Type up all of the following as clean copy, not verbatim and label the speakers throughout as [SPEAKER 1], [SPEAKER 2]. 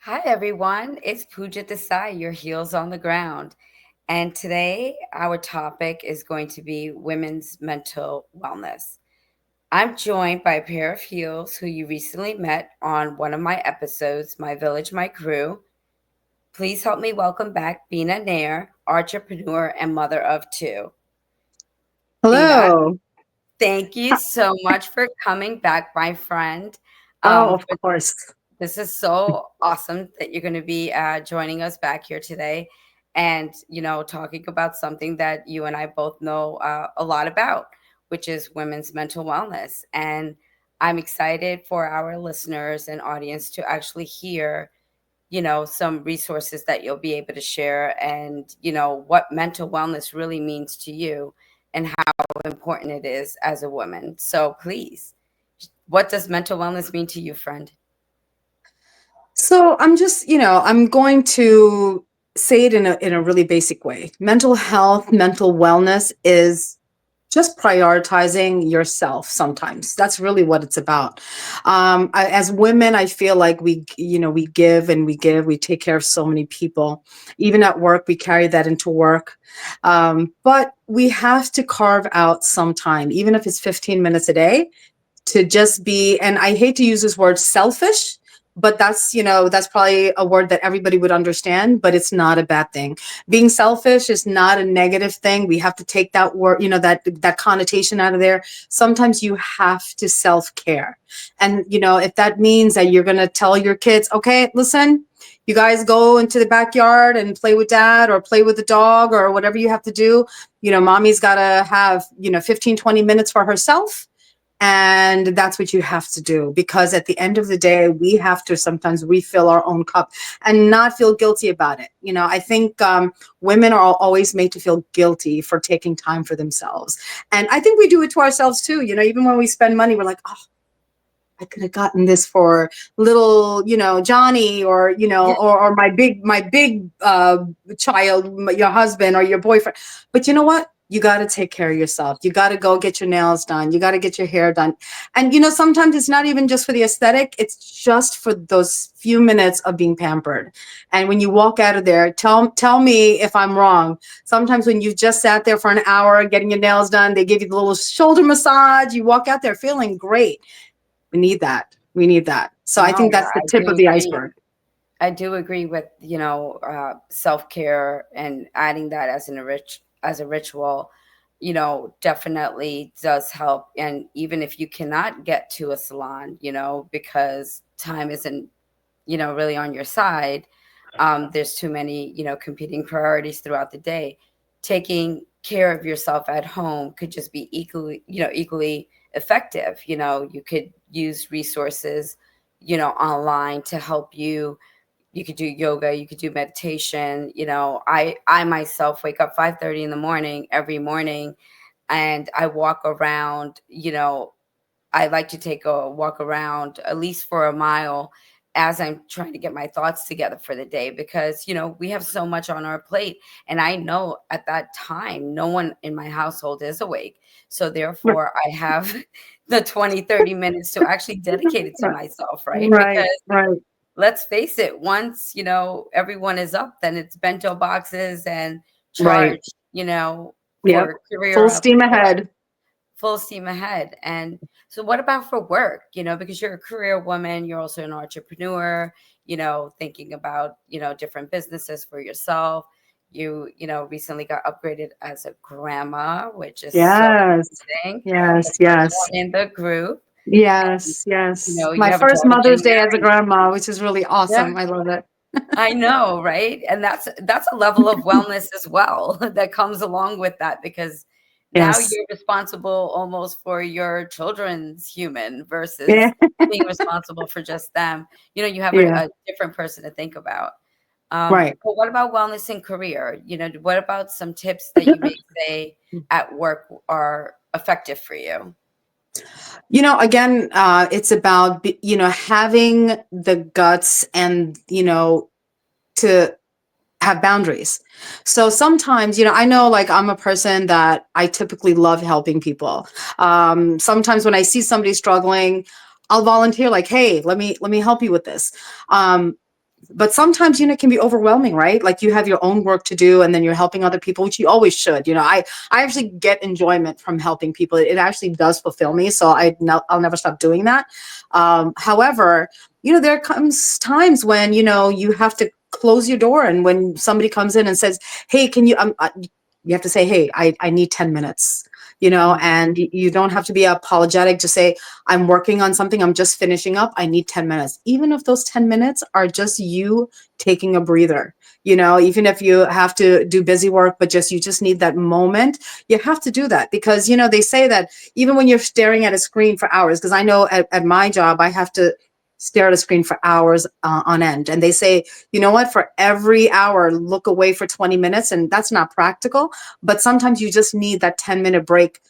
[SPEAKER 1] Hi, everyone. It's Pooja Desai, your heels on the ground. And today, our topic is going to be women's mental wellness. I'm joined by a pair of heels who you recently met on one of my episodes, My Village, My Crew. Please help me welcome back Beena Nair, entrepreneur and mother of two. Beena,
[SPEAKER 2] Hello.
[SPEAKER 1] thank you so much for coming back, my friend.
[SPEAKER 2] Oh, of
[SPEAKER 1] For
[SPEAKER 2] course.
[SPEAKER 1] This is so awesome that you're going to be joining us back here today and, talking about something that you and I both know a lot about, which is women's mental wellness. And I'm excited for our listeners and audience to actually hear, some resources that you'll be able to share and, what mental wellness really means to you and how important it is as a woman. So please, what does mental wellness mean to you, friend?
[SPEAKER 2] So I'm just, I'm going to say it in a really basic way. Mental health, mental wellness is just prioritizing yourself sometimes. That's really what it's about. As women, I feel like we give and we give, we take care of so many people. Even at work, we carry that into work. But we have to carve out some time, even if it's 15 minutes a day, to just be, and I hate to use this word selfish, but that's probably a word that everybody would understand, but it's not a bad thing. Being selfish is not a negative thing. We have to take that word, that connotation out of there. Sometimes you have to self-care. And if that means that you're going to tell your kids, okay, listen, you guys go into the backyard and play with dad or play with the dog or whatever you have to do. Mommy's got to have 15, 20 minutes for herself, and that's what you have to do, because at the end of the day, we have to sometimes refill our own cup and not feel guilty about it. I think women are always made to feel guilty for taking time for themselves. And I think we do it to ourselves too. Even when we spend money, we're like, oh, I could have gotten this for little, Johnny, or,
[SPEAKER 1] Yeah.
[SPEAKER 2] or my big child, your husband or your boyfriend. But you know what? You got to take care of yourself. You got to go get your nails done. You got to get your hair done. And, sometimes it's not even just for the aesthetic. It's just for those few minutes of being pampered. And when you walk out of there, tell me if I'm wrong. Sometimes when you just sat there for an hour getting your nails done, they give you the little shoulder massage. You walk out there feeling great. We need that. We need that. So I think
[SPEAKER 1] No,
[SPEAKER 2] that's the
[SPEAKER 1] I
[SPEAKER 2] tip
[SPEAKER 1] do
[SPEAKER 2] of the
[SPEAKER 1] agree.
[SPEAKER 2] iceberg.
[SPEAKER 1] I do agree with, self care and adding that as a ritual, definitely does help. And even if you cannot get to a salon, because time isn't, really on your side, there's too many, competing priorities throughout the day. Taking care of yourself at home could just be equally effective. You could use resources, online to help you. You could do yoga, you could do meditation. I myself wake up 5:30 in the morning every morning, and I walk around. I like to take a walk around at least for a mile as I'm trying to get my thoughts together for the day, because we have so much on our plate, and I know at that time no one in my household is awake, so therefore I have the 20-30 minutes to actually dedicate it to myself, right?
[SPEAKER 2] Right,
[SPEAKER 1] Because
[SPEAKER 2] right,
[SPEAKER 1] let's face it, once everyone is up, then it's bento boxes and
[SPEAKER 2] right.
[SPEAKER 1] charge,
[SPEAKER 2] Yep.
[SPEAKER 1] for career
[SPEAKER 2] Full
[SPEAKER 1] up,
[SPEAKER 2] steam ahead.
[SPEAKER 1] full steam ahead. And so what about for work? Because you're a career woman, you're also an entrepreneur, thinking about, different businesses for yourself. You recently got upgraded as a grandma, which is so
[SPEAKER 2] Yes,
[SPEAKER 1] amazing. The
[SPEAKER 2] yes,
[SPEAKER 1] first
[SPEAKER 2] yes,
[SPEAKER 1] one in the group. And,
[SPEAKER 2] yes, yes.
[SPEAKER 1] you
[SPEAKER 2] My
[SPEAKER 1] have a
[SPEAKER 2] first
[SPEAKER 1] daughter
[SPEAKER 2] Mother's
[SPEAKER 1] getting
[SPEAKER 2] Day as a
[SPEAKER 1] married.
[SPEAKER 2] grandma, which is really
[SPEAKER 1] Yeah.
[SPEAKER 2] awesome. I love it.
[SPEAKER 1] I know, right? And that's a level of wellness as well that comes along with that, because now
[SPEAKER 2] Yes.
[SPEAKER 1] you're responsible almost for your children's human
[SPEAKER 2] Yeah.
[SPEAKER 1] versus being responsible for just them. You have
[SPEAKER 2] Yeah.
[SPEAKER 1] a different person to think about.
[SPEAKER 2] Right.
[SPEAKER 1] But what about wellness and career? What about some tips that you may say at work are effective for you?
[SPEAKER 2] Again, it's about, having the guts and, to have boundaries. So sometimes, I know, like, I'm a person that I typically love helping people. Sometimes when I see somebody struggling, I'll volunteer, like, hey, let me help you with this. Um, But sometimes, it can be overwhelming, right? Like you have your own work to do and then you're helping other people, which you always should. I actually get enjoyment from helping people. It actually does fulfill me. So I'll never stop doing that. However, there comes times when, you have to close your door. And when somebody comes in and says, hey, can you, you have to say, hey, I need 10 minutes, and you don't have to be apologetic to say, I'm working on something. I'm just finishing up. I need 10 minutes. Even if those 10 minutes are just you taking a breather, even if you have to do busy work, but you just need that moment, you have to do that because, they say that even when you're staring at a screen for hours, because I know at my job, I have to stare at a screen for hours on end. And they say, you know what, for every hour, look away for 20 minutes. And that's not practical. But sometimes you just need that 10-minute break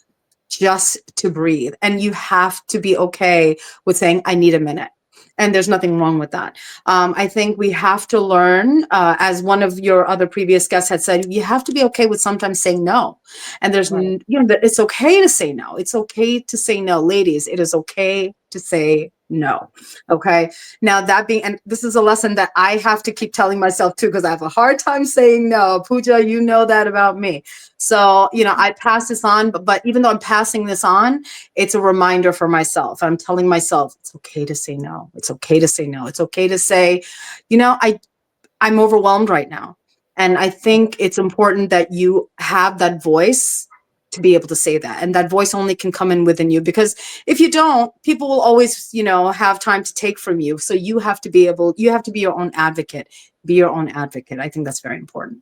[SPEAKER 2] just to breathe. And you have to be okay with saying, I need a minute. And there's nothing wrong with that. I think we have to learn, as one of your other previous guests had said, you have to be okay with sometimes saying no. And
[SPEAKER 1] Right.
[SPEAKER 2] it's okay to say no. It's okay to say no. Ladies, it is okay to say no. Okay. Now that being, and this is a lesson that I have to keep telling myself too, because I have a hard time saying no. Pooja, you know that about me. So, I pass this on, but even though I'm passing this on, it's a reminder for myself. I'm telling myself, it's okay to say no. It's okay to say no. It's okay to say, I'm overwhelmed right now. And I think it's important that you have that voice to be able to say that. And that voice only can come in within you, because if you don't, people will always, have time to take from you. So you have to be your own advocate. Be your own advocate. I think that's very important.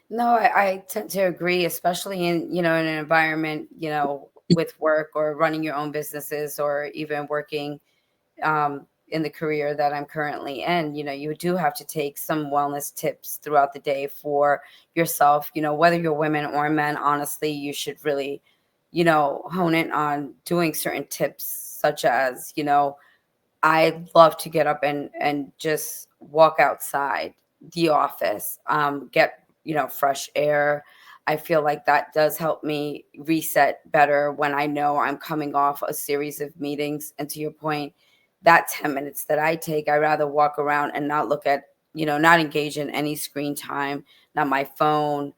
[SPEAKER 1] No, I tend to agree, especially in, in an environment, with work or running your own businesses or even working in the career that I'm currently in. You do have to take some wellness tips throughout the day for yourself. Whether you're women or men, honestly, you should really, hone in on doing certain tips, such as, I love to get up and just walk outside the office, get, fresh air. I feel like that does help me reset better when I know I'm coming off a series of meetings. And to your point, that 10 minutes that I take, I rather walk around and not look at, not engage in any screen time, not my phone.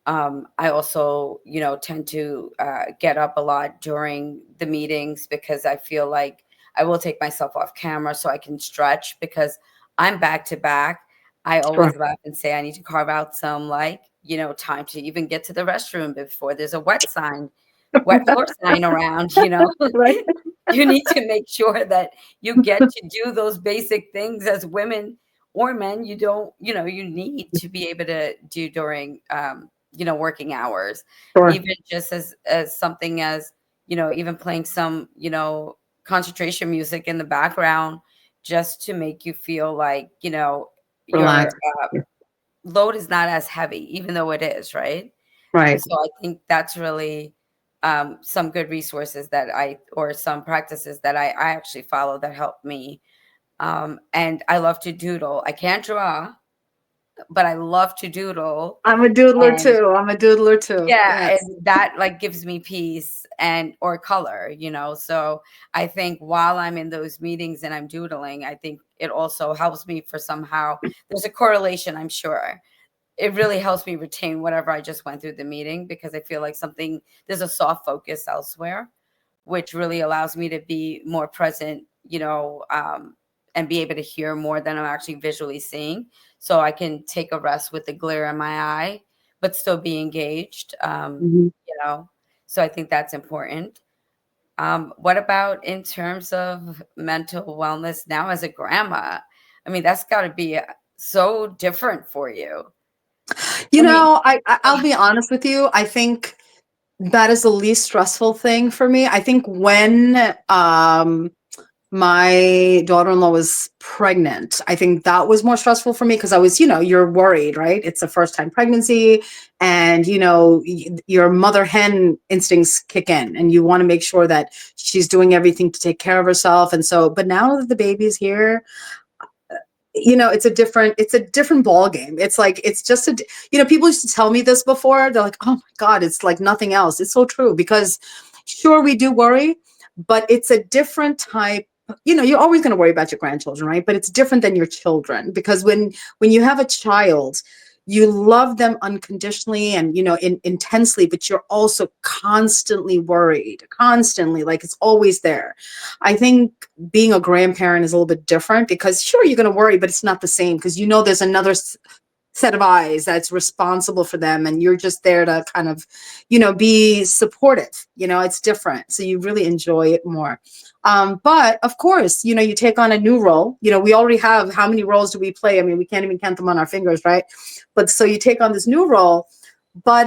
[SPEAKER 1] I also, tend to get up a lot during the meetings because I feel like I will take myself off camera so I can stretch because I'm back to back. I
[SPEAKER 2] Sure.
[SPEAKER 1] always laugh and say I need to carve out some time to even get to the restroom before there's a wet floor sign around,
[SPEAKER 2] Right.
[SPEAKER 1] You need to make sure that you get to do those basic things as women or men. You don't, you need to be able to do during, working hours,
[SPEAKER 2] Sure.
[SPEAKER 1] even just as something as, even playing some, concentration music in the background just to make you feel like, your
[SPEAKER 2] Relax.
[SPEAKER 1] load is not as heavy, even though it is, right?
[SPEAKER 2] Right.
[SPEAKER 1] So I think that's really some good resources or some practices that I actually follow that help me. And I love to doodle. I can't draw, but I love to doodle.
[SPEAKER 2] I'm a doodler
[SPEAKER 1] And
[SPEAKER 2] too. I'm a doodler too.
[SPEAKER 1] yeah,
[SPEAKER 2] Yes.
[SPEAKER 1] and that like gives me peace and or color, So I think while I'm in those meetings and I'm doodling, I think it also helps me for somehow there's a correlation, I'm sure. It really helps me retain whatever I just went through the meeting because I feel like there's a soft focus elsewhere, which really allows me to be more present, and be able to hear more than I'm actually visually seeing. So I can take a rest with the glare in my eye, but still be engaged.
[SPEAKER 2] Mhm.
[SPEAKER 1] You know, so I think that's important. What about in terms of mental wellness now as a grandma? I mean, that's got to be so different for you. I mean,
[SPEAKER 2] I'll be honest with you. I think that is the least stressful thing for me. I think when my daughter-in-law was pregnant, I think that was more stressful for me because I was, you're worried, right? It's a first time pregnancy and, your mother hen instincts kick in and you want to make sure that she's doing everything to take care of herself. And so, but now that the baby's here, it's a different ball game. It's like it's just people used to tell me this before. They're like, oh my god, it's like nothing else. It's so true because sure we do worry, but it's a different type you're always going to worry about your grandchildren, right? But it's different than your children, because when you have a child, you love them unconditionally and intensely, but you're also constantly worried, constantly, like it's always there. I think being a grandparent is a little bit different, because sure, you're going to worry, but it's not the same, because there's another set of eyes that's responsible for them, and you're just there to kind of be supportive. It's different, so you really enjoy it more. But of course, you take on a new role. We already have, how many roles do we play? I mean, we can't even count them on our fingers, right? But so you take on this new role, but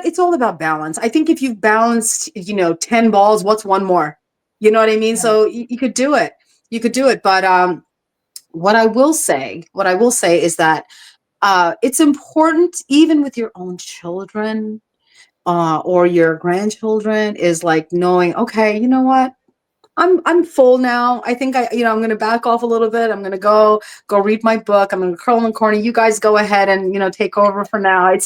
[SPEAKER 2] it's all about balance. I think if you've balanced 10 balls, what's one more? You know what I mean?
[SPEAKER 1] Right.
[SPEAKER 2] So you could do it. You could do it. But what I will say is that it's important, even with your own children, or your grandchildren, is like knowing, okay, you know what? I'm full now. I think I'm gonna back off a little bit. I'm gonna go read my book. I'm gonna curl in the corner. You guys go ahead and take over for now. And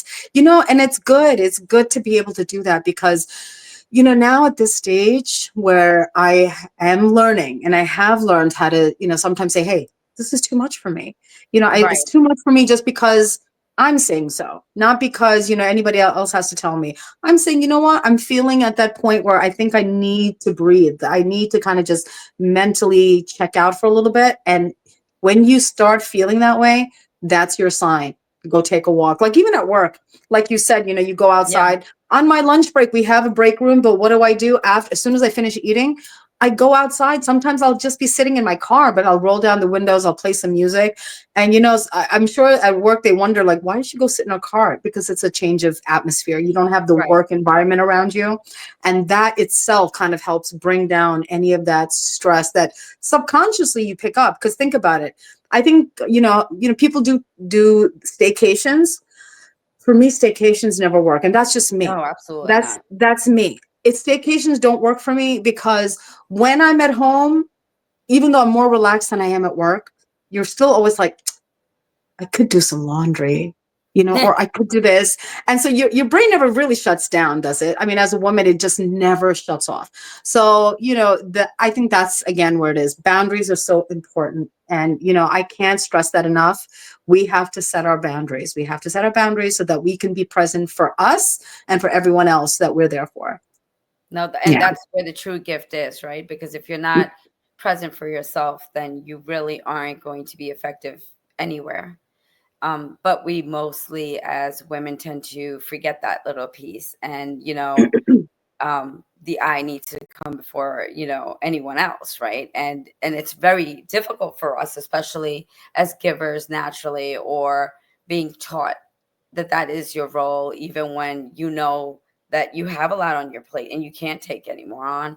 [SPEAKER 2] it's good. It's good to be able to do that, because now at this stage where I am learning, and I have learned how to sometimes say, hey, this is too much for me. It's
[SPEAKER 1] Right.
[SPEAKER 2] too much for me, just because I'm saying so, not because anybody else has to tell me. I'm saying, you know what? I'm feeling at that point where I think I need to breathe. I need to kind of just mentally check out for a little bit. And when you start feeling that way, that's your sign. Go take a walk. Like even at work, like you said, you go
[SPEAKER 1] Yeah.
[SPEAKER 2] outside. On my lunch break, we have a break room, but what do I do after? As soon as I finish eating, I go outside. Sometimes I'll just be sitting in my car, but I'll roll down the windows. I'll play some music. And I'm sure at work they wonder, like, why did you go sit in a car? Because it's a change of atmosphere. You don't have the
[SPEAKER 1] Right.
[SPEAKER 2] work environment around you, and that itself kind of helps bring down any of that stress that subconsciously you pick up. Because think about it. I think people do staycations. For me, staycations never work, and that's just me.
[SPEAKER 1] Oh, absolutely
[SPEAKER 2] That's
[SPEAKER 1] not.
[SPEAKER 2] that's me. It's staycations don't work for me, because when I'm at home, even though I'm more relaxed than I am at work, you're still always like, I could do some laundry, or I could do this. And so your brain never really shuts down, does it? I mean, as a woman, it just never shuts off. So, I think that's again where it is. Boundaries are so important. And, I can't stress that enough. We have to set our boundaries. We have to set our boundaries so that we can be present for us and for everyone else that we're there for.
[SPEAKER 1] No, and
[SPEAKER 2] Yeah.
[SPEAKER 1] that's where the true gift is, right? Because if you're not present for yourself, then you really aren't going to be effective anywhere. But we mostly, as women, tend to forget that little piece, and the I need to come before anyone else, right? And it's very difficult for us, especially as givers naturally, or being taught that that is your role, even when you know that you have a lot on your plate and you can't take any more on,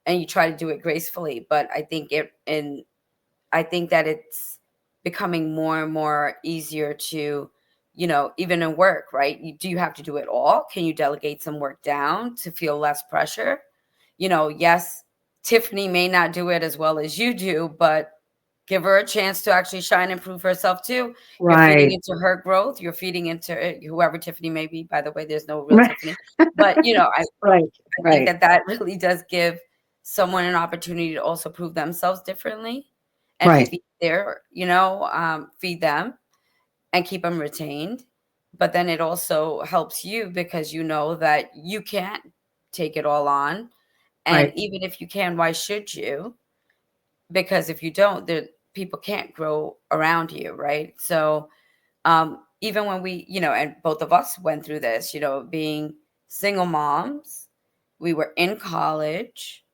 [SPEAKER 1] and you try to do it gracefully. But I think that it's becoming more and more easier to, even in work, right? Do you have to do it all? Can you delegate some work down to feel less pressure? Yes, Tiffany may not do it as well as you do, but give her a chance to actually shine and prove herself too. You're feeding
[SPEAKER 2] Right.
[SPEAKER 1] into her growth. You're feeding into whoever Tiffany may be. By the way, there's no real
[SPEAKER 2] Right.
[SPEAKER 1] Tiffany, but
[SPEAKER 2] Right.
[SPEAKER 1] I think
[SPEAKER 2] Right.
[SPEAKER 1] that really does give someone an opportunity to also prove themselves differently, and
[SPEAKER 2] Right.
[SPEAKER 1] feed them and keep them retained. But then it also helps you, because you know that you can't take it all on. And
[SPEAKER 2] Right.
[SPEAKER 1] even if you can, why should you? Because if you don't, people can't grow around you, right? So even when and both of us went through this, being single moms, we were in college,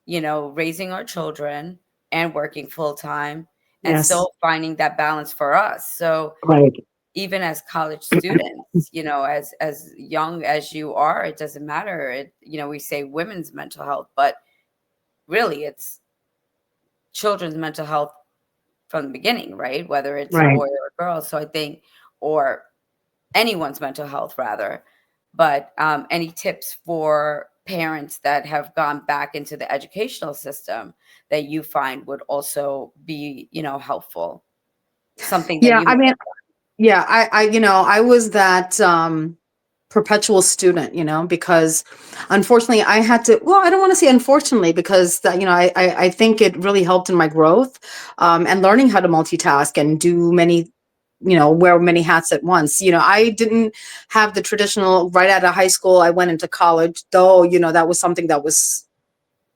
[SPEAKER 1] raising our children and working full time, and
[SPEAKER 2] Yes.
[SPEAKER 1] still finding that balance for us. So
[SPEAKER 2] Right.
[SPEAKER 1] even as college students, as young as you are, it doesn't matter. We say women's mental health, but really it's children's mental health from the beginning, right? Whether it's a
[SPEAKER 2] Right.
[SPEAKER 1] boy or a girl. So I think, or anyone's mental health rather. But any tips for parents that have gone back into the educational system that you find would also be, helpful? Something that
[SPEAKER 2] Yeah.
[SPEAKER 1] you
[SPEAKER 2] I
[SPEAKER 1] may
[SPEAKER 2] mean,
[SPEAKER 1] have
[SPEAKER 2] yeah, I was that. perpetual student, because unfortunately I had to, well, I don't want to say unfortunately, because that, I think it really helped in my growth, and learning how to multitask and do many, wear many hats at once. I didn't have the traditional right out of high school, I went into college, though, that was something that was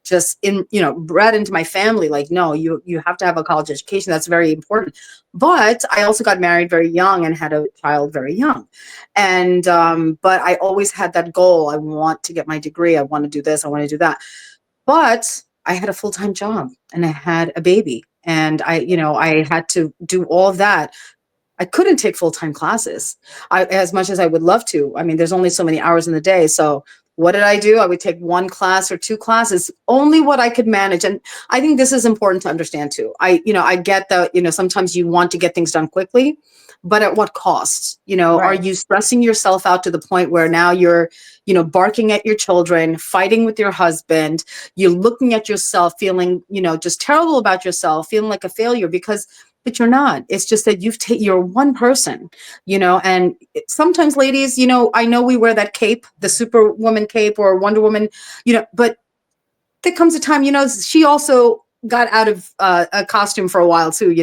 [SPEAKER 2] just in, bred into my family, like, no, you have to have a college education, that's very important. But I also got married very young and had a child very young. And but I always had that goal, I want to get my degree, I want to do this, I want to do that. But I had a full-time job and I had a baby, and I had to do all of that. I couldn't take full-time classes. As much as I would love to. I mean, there's only so many hours in the day. So what did I do? I would take one class or two classes, only what I could manage. And I think this is important to understand too. I get that, sometimes you want to get things done quickly, but at what cost? Are
[SPEAKER 1] Right.
[SPEAKER 2] you stressing yourself out to the point where now you're, barking at your children, fighting with your husband, you're looking at yourself, feeling, just terrible about yourself, feeling like a failure because, but you're not. It's just that you're one person, and sometimes ladies, I know we wear that cape, the superwoman cape or Wonder Woman, but there comes a time, she also got out of a costume for a while too,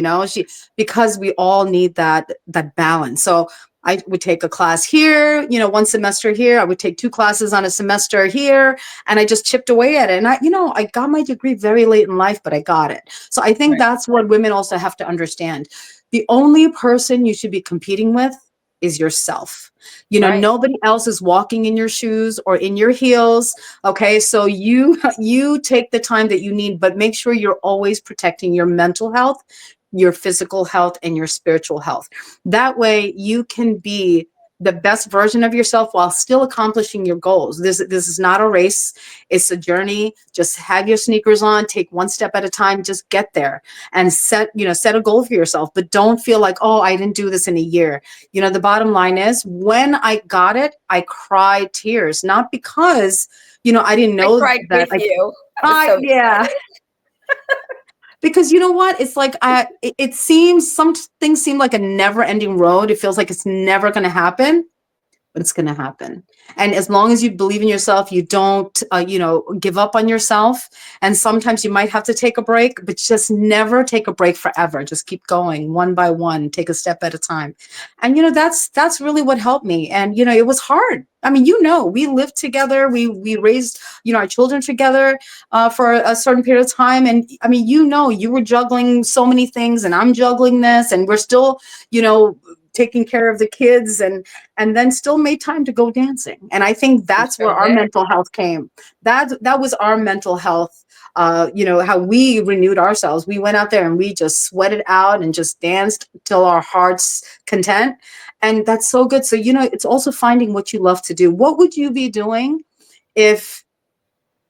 [SPEAKER 2] because we all need that balance. So I would take a class here, one semester here. I would take two classes on a semester here, and I just chipped away at it. And I got my degree very late in life, but I got it. So I think
[SPEAKER 1] Right.
[SPEAKER 2] that's what women also have to understand. The only person you should be competing with is yourself.
[SPEAKER 1] Right.
[SPEAKER 2] Nobody else is walking in your shoes or in your heels. Okay, so you take the time that you need, but make sure you're always protecting your mental health, your physical health, and your spiritual health. That way you can be the best version of yourself while still accomplishing your goals. This is not a race, it's a journey. Just have your sneakers on, take one step at a time, just get there and set a goal for yourself, but don't feel like, oh, I didn't do this in a year. The bottom line is, when I got it, I cried tears, not because, I didn't
[SPEAKER 1] I
[SPEAKER 2] know
[SPEAKER 1] cried
[SPEAKER 2] that,
[SPEAKER 1] with
[SPEAKER 2] like,
[SPEAKER 1] you. I was so
[SPEAKER 2] yeah,
[SPEAKER 1] excited.
[SPEAKER 2] because you know what? It's like, it seems, some things seem like a never ending road. It feels like it's never going to happen, but it's going to happen. And as long as you believe in yourself, you don't, give up on yourself. And sometimes you might have to take a break, but just never take a break forever. Just keep going one by one, take a step at a time. And, that's really what helped me. And, it was hard. I mean, we lived together. We raised, our children together for a certain period of time. And I mean, you were juggling so many things and I'm juggling this and we're still, taking care of the kids, and then still made time to go dancing. And I think
[SPEAKER 1] You
[SPEAKER 2] that's where
[SPEAKER 1] sure
[SPEAKER 2] our
[SPEAKER 1] did.
[SPEAKER 2] mental health came. That was our mental health. How we renewed ourselves. We went out there and we just sweated out and just danced till our hearts content. And that's so good. So, it's also finding what you love to do. What would you be doing if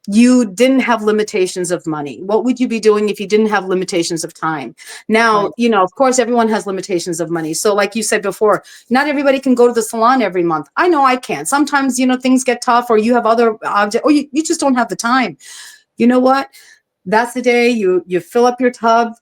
[SPEAKER 2] you didn't have limitations of money? What would you be doing if you didn't have limitations of time? Now,
[SPEAKER 1] Right.
[SPEAKER 2] of course, everyone has limitations of money. So, like you said before, not everybody can go to the salon every month. I know I can't. Sometimes, things get tough, or you have other objects, or you just don't have the time. You know what? That's the day you fill up your tub,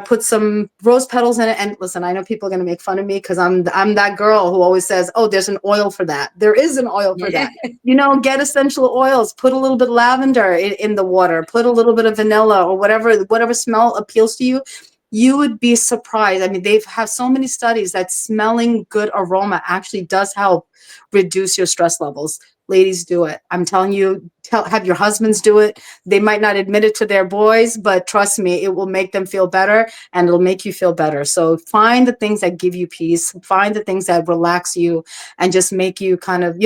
[SPEAKER 2] put some rose petals in it. And listen, I know people are going to make fun of me because I'm that girl who always says, oh, there's an oil for that. There is an oil for
[SPEAKER 1] Yeah.
[SPEAKER 2] that. Get essential oils, put a little bit of lavender in the water, put a little bit of vanilla or whatever smell appeals to you. You would be surprised. I mean, they've have so many studies that smelling good aroma actually does help reduce your stress levels. Ladies, do it. I'm telling you, have your husbands do it. They might not admit it to their boys, but trust me, it will make them feel better and it'll make you feel better. So find the things that give you peace, find the things that relax you and just make you kind of,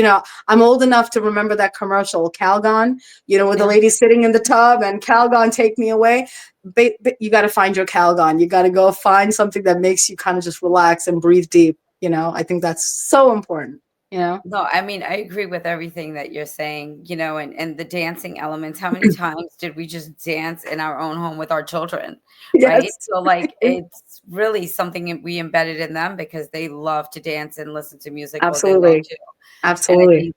[SPEAKER 2] I'm old enough to remember that commercial, Calgon, with the
[SPEAKER 1] Yeah.
[SPEAKER 2] lady sitting in the tub and Calgon, take me away. But you got to find your Calgon. You got to go find something that makes you kind of just relax and breathe deep. I think that's so important, you know?
[SPEAKER 1] No, I mean, I agree with everything that you're saying, and the dancing elements. How many times did we just dance in our own home with our children, right?
[SPEAKER 2] Yes.
[SPEAKER 1] So, like, it's really something that we embedded in them because they love to dance and listen to music all day long
[SPEAKER 2] Absolutely.
[SPEAKER 1] too. And I
[SPEAKER 2] Absolutely.
[SPEAKER 1] think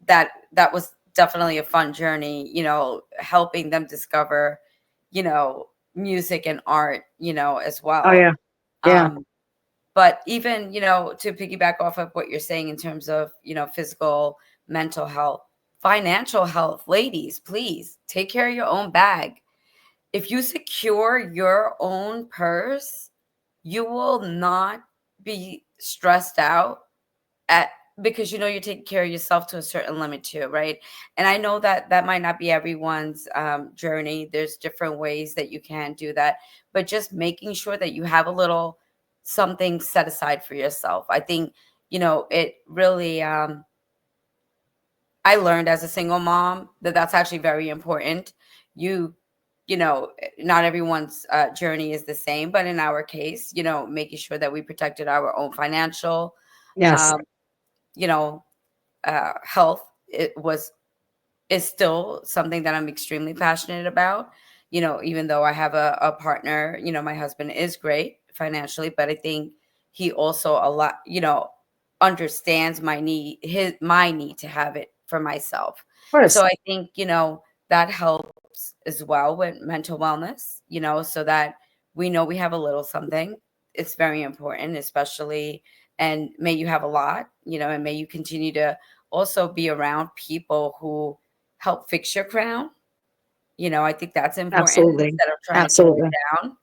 [SPEAKER 1] that, that was definitely a fun journey, helping them discover, you know, music and art, as
[SPEAKER 2] Oh
[SPEAKER 1] well.
[SPEAKER 2] yeah. Yeah.
[SPEAKER 1] Um, But even, to piggyback off of what you're saying in terms of, physical, mental health, financial health, ladies, please take care of your own bag. If you secure your own purse, you will not be stressed out at because you're taking care of yourself to a certain limit too, right? And I know that that might not be everyone's journey. There's different ways that you can do that, but just making sure that you have a little something set aside for yourself. I think it really. I learned as a single mom that that's actually very important. You not everyone's journey is the same, but in our case, making sure that we protected our own financial
[SPEAKER 2] Yes.
[SPEAKER 1] um, you know health, it was is still something that I'm extremely passionate about. Even though I have a partner, my husband is great financially, but I think he also a lot, understands my need to have it for myself.
[SPEAKER 2] Of course.
[SPEAKER 1] So I think, that helps as well with mental wellness, so that we know we have a little something. It's very important, especially, and may you have a lot, and may you continue to also be around people who help fix your crown. I think that's important
[SPEAKER 2] Absolutely.
[SPEAKER 1] instead of trying to tear it
[SPEAKER 2] Absolutely.
[SPEAKER 1] down.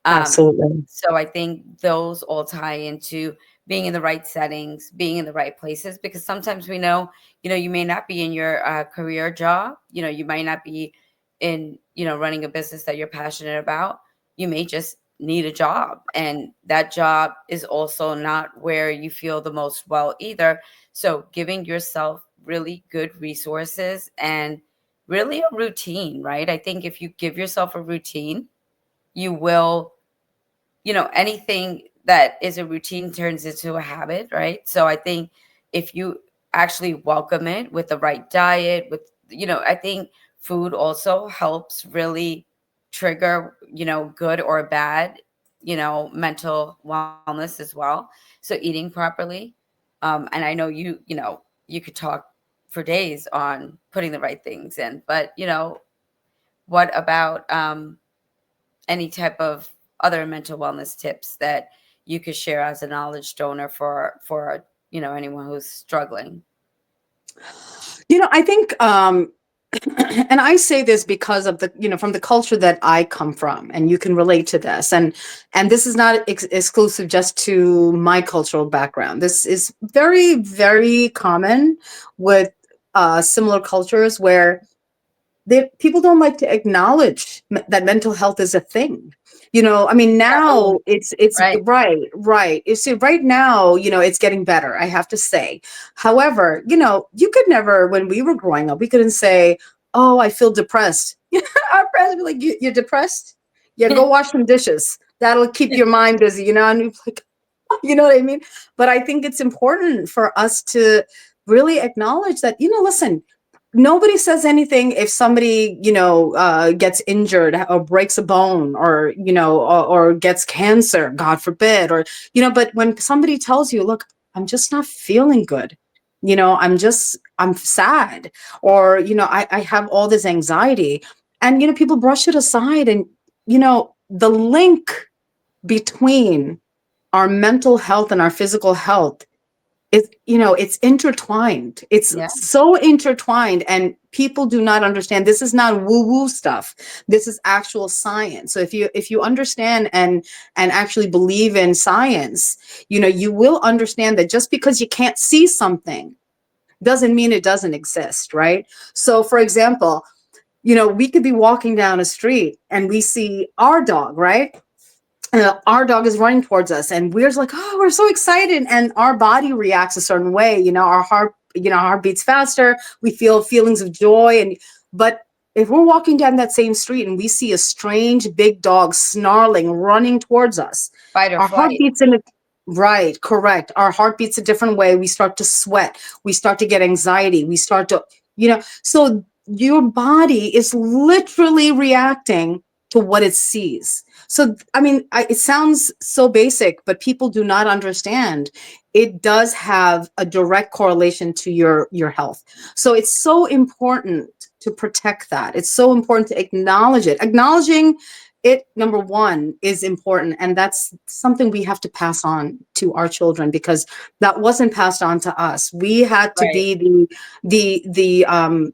[SPEAKER 1] Um,
[SPEAKER 2] Absolutely.
[SPEAKER 1] so I think those all tie into being in the right settings, being in the right places, because sometimes we know, you may not be in your career job, you might not be in, running a business that you're passionate about. You may just need a job, and that job is also not where you feel the most well either. So giving yourself really good resources and really a routine, right? I think if you give yourself a routine, you will, anything that is a routine turns into a habit, right? So I think if you actually welcome it with the right diet, I think food also helps really trigger, good or bad, mental wellness as well. So eating properly. And I know you could talk for days on putting the right things in, but, what about any type of other mental wellness tips that you could share as a knowledge donor for anyone who's struggling?
[SPEAKER 2] I think, and I say this because of from the culture that I come from, and you can relate to this. And this is not exclusive just to my cultural background. This is very, very common with similar cultures where people don't like to acknowledge that mental health is a thing. I mean,
[SPEAKER 1] Taboo,
[SPEAKER 2] now it's
[SPEAKER 1] right?
[SPEAKER 2] right. You see, right now, it's getting better, I have to say. However, you could never, when we were growing up, we couldn't say, "Oh, I feel depressed." Our friends would be like, You're depressed? Yeah, go wash some dishes. That'll keep your mind busy." And you're like, you know what I mean? But I think it's important for us to really acknowledge that, listen, nobody says anything if somebody, gets injured or breaks a bone, or, or gets cancer, God forbid, or, but when somebody tells you, look, I'm just not feeling good, I'm sad, or, I have all this anxiety, and, people brush it aside. And, the link between our mental health and our physical health is, it's intertwined. It's
[SPEAKER 1] Yeah,
[SPEAKER 2] so intertwined, and people do not understand. This is not woo woo stuff. This is actual science. So if you understand and actually believe in science, you will understand that just because you can't see something doesn't mean it doesn't exist, right? So for example, we could be walking down a street and we see our dog, right? Our dog is running towards us, and we're like, oh, we're so excited, and our body reacts a certain way. Our heart, our heart beats faster. We feel feelings of joy. But if we're walking down that same street and we see a strange big dog snarling running towards us,
[SPEAKER 1] fight or
[SPEAKER 2] our heart
[SPEAKER 1] flight.
[SPEAKER 2] beats in a right, correct. Our heart beats a different way. We start to sweat. We start to get anxiety. We start to, so your body is literally reacting to what it sees. So, I mean, it sounds so basic, but people do not understand. It does have a direct correlation to your health. So it's so important to protect that. It's so important to acknowledge it. Acknowledging it, number one, is important, and that's something we have to pass on to our children, because that wasn't passed on to us. We had to
[SPEAKER 1] Right.
[SPEAKER 2] be the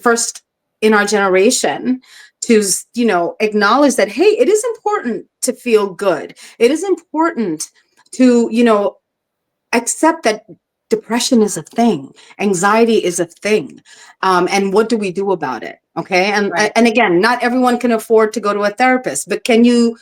[SPEAKER 2] first in our generation to, acknowledge that, hey, it is important to feel good. It is important to, accept that depression is a thing, anxiety is a thing, and what do we do about it? Okay,
[SPEAKER 1] Right.
[SPEAKER 2] and again, not everyone can afford to go to a therapist, but can you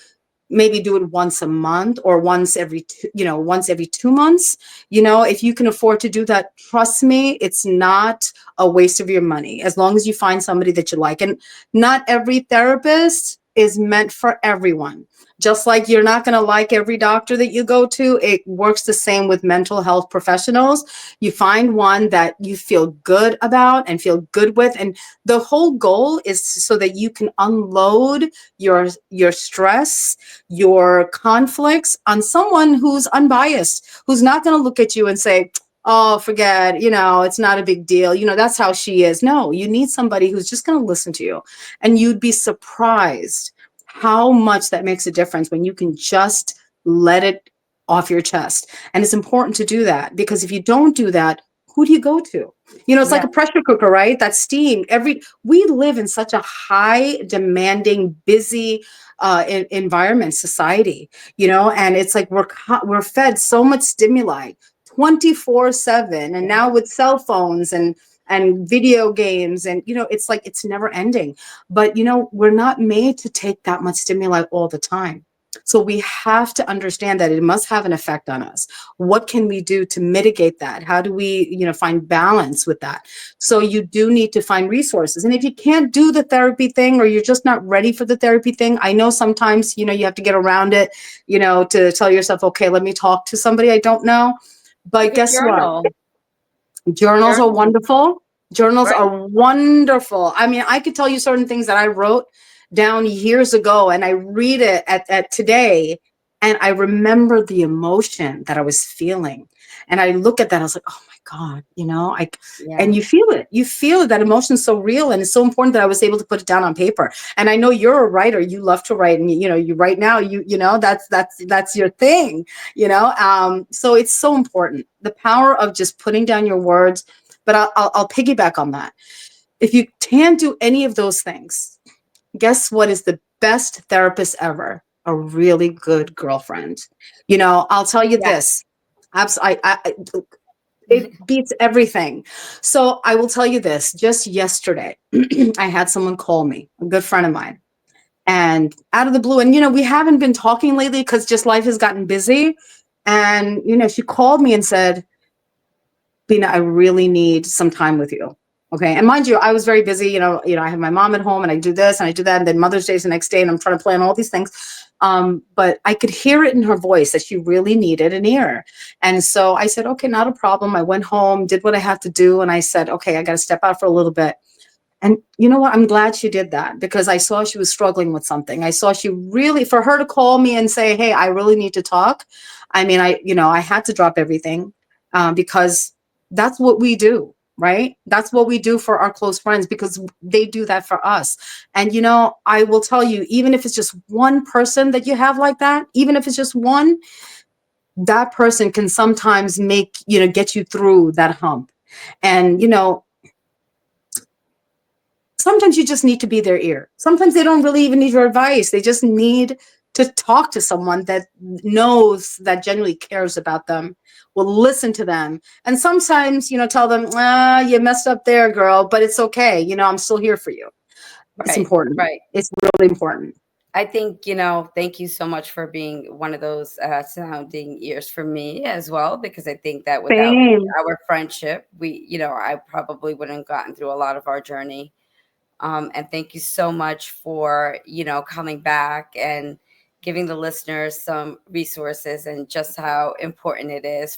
[SPEAKER 2] maybe do it once a month, or once every 2 months? If you can afford to do that, trust me, it's not a waste of your money, as long as you find somebody that you like. And not every therapist is meant for everyone. Just like you're not going to like every doctor that you go to, it works the same with mental health professionals. You find one that you feel good about and feel good with, and the whole goal is so that you can unload your stress, your conflicts on someone who's unbiased, who's not going to look at you and say, oh, forget, it's not a big deal. That's how she is. No, you need somebody who's just going to listen to you. And you'd be surprised how much that makes a difference when you can just let it off your chest. And it's important to do that, because if you don't do that, who do you go to? It's like
[SPEAKER 1] Yeah.
[SPEAKER 2] a pressure cooker, right? That steam. We live in such a high demanding, busy environment, society, and it's like we're fed so much stimuli 24/7, and
[SPEAKER 1] Yeah.
[SPEAKER 2] now with cell phones and video games, and it's like it's never ending. But we're not made to take that much stimuli all the time. So we have to understand that it must have an effect on us. What can we do to mitigate that? How do we, find balance with that? So you do need to find resources. And if you can't do the therapy thing, or you're just not ready for the therapy thing, I know sometimes, you have to get around it, to tell yourself, okay, let me talk to somebody I don't know.
[SPEAKER 1] You
[SPEAKER 2] But
[SPEAKER 1] could
[SPEAKER 2] guess what?
[SPEAKER 1] journal.
[SPEAKER 2] Journals are
[SPEAKER 1] Journal.
[SPEAKER 2] wonderful. Journals
[SPEAKER 1] Right.
[SPEAKER 2] are wonderful. I mean, I could tell you certain things that I wrote down years ago, and I read it at today, and I remember the emotion that I was feeling. And I look at that, I was like, oh my God, and
[SPEAKER 1] Yeah.
[SPEAKER 2] you feel it, that emotion's so real, and it's so important that I was able to put it down on paper. And I know you're a writer, you love to write, and you write now, that's your thing, so it's so important, the power of just putting down your words. But I'll piggyback on that. If you can't do any of those things, guess what is the best therapist ever? A really good girlfriend. I'll tell you
[SPEAKER 1] Yeah.
[SPEAKER 2] this. It beats everything. So I will tell you this. Just yesterday, I had someone call me, a good friend of mine, and out of the blue. And we haven't been talking lately because just life has gotten busy. And she called me and said, Beena, I really need some time with you. Okay. And mind you, I was very busy. I have my mom at home, and I do this and I do that. And then Mother's Day is the next day, and I'm trying to plan all these things. But I could hear it in her voice that she really needed an ear. And so I said, okay, not a problem. I went home, did what I had to do. And I said, okay, I got to step out for a little bit. And you know what? I'm glad she did that, because I saw she was struggling with something. I saw she really, for her to call me and say, hey, I really need to talk. I mean, I had to drop everything, because that's what we do, right? That's what we do for our close friends, because they do that for us. And, I will tell you, even if it's just one person that you have like that, even if it's just one, that person can sometimes get you through that hump. And, sometimes you just need to be their ear. Sometimes they don't really even need your advice. They just need to talk to someone that knows, that genuinely cares about them, will listen to them. And sometimes, tell them, you messed up there, girl, but it's okay. I'm still here for you. It's
[SPEAKER 1] Right.
[SPEAKER 2] important.
[SPEAKER 1] Right.
[SPEAKER 2] It's really important.
[SPEAKER 1] I think, thank you so much for being one of those sounding ears for me as well, because I think that without
[SPEAKER 2] Same.
[SPEAKER 1] our friendship, I probably wouldn't have gotten through a lot of our journey. And thank you so much for, coming back and giving the listeners some resources, and just how important it is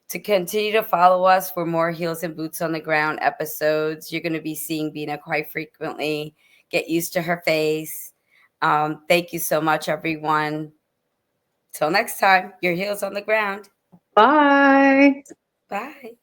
[SPEAKER 1] to continue to follow us for more Heels and Boots on the Ground episodes. You're going to be seeing Beena quite frequently. Get used to her face. Thank you so much, everyone. Till next time, your heels on the ground.
[SPEAKER 2] Bye.
[SPEAKER 1] Bye.